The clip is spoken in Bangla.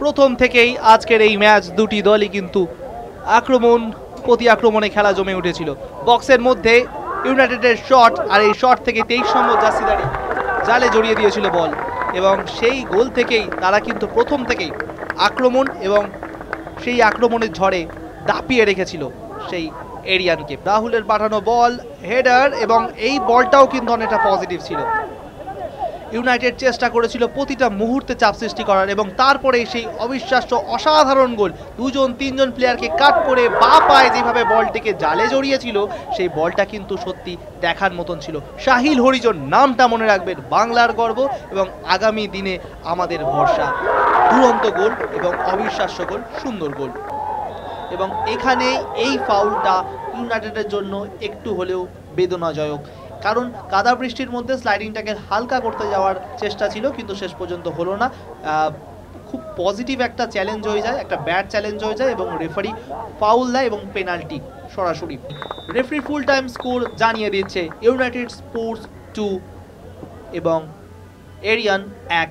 প্রথম থেকেই আজকের এই ম্যাচ দুটি দলই কিন্তু আক্রমণ প্রতি আক্রমণে খেলা জমে উঠেছিল। বক্সের মধ্যে ইউনাইটেডের শট, আর এই শট থেকে 23 নম্বর জার্সিধারী জালে জড়িয়ে দিয়েছিল বল, এবং সেই গোল থেকেই তারা কিন্তু প্রথম থেকেই আক্রমণ এবং সেই আক্রমণের ঝড়ে দাপিয়ে রেখেছিল সেই এরিয়ানকে। রাহুলের পাঠানো বল হেডার, এবং এই বলটাও কিন্তু অনেকটা পজিটিভ ছিল। ইউনাইটেড চেষ্টা করেছিল প্রতিটা মুহূর্তে চাপ সৃষ্টি করার, এবং তারপরে সেই অবিশ্বাস্য অসাধারণ গোল, দুজন তিনজন প্লেয়ারকে কাট করে বা পায়ে যেভাবে বলটিকে জালে জড়িয়েছিল, সেই বলটা কিন্তু সত্যি দেখার মতন ছিল। সাহিল হরিজন নামটা মনে রাখবেন, বাংলার গর্ব এবং আগামী দিনে আমাদের ভরসা। দুরন্ত গোল এবং অবিশ্বাস্য গোল, সুন্দর গোল। এবং এখানে এই ফাউলটা ইউনাইটেডের জন্য একটু হলেও বেদনাজনক, কারণ কাদা বৃষ্টির মধ্যে স্লাইডিংটাকে হালকা করতে যাওয়ার চেষ্টা ছিল, কিন্তু শেষ পর্যন্ত হলো না। খুব পজিটিভ একটা চ্যালেঞ্জ হয়ে যায়, একটা ব্যাড চ্যালেঞ্জ হয়ে যায়, এবং রেফারি ফাউল দেয় এবং পেনাল্টি সরাসরি। রেফারি ফুল টাইম স্কোর জানিয়ে দিচ্ছে ইউনাইটেড স্পোর্টস 2 এবং এরিয়ান 1।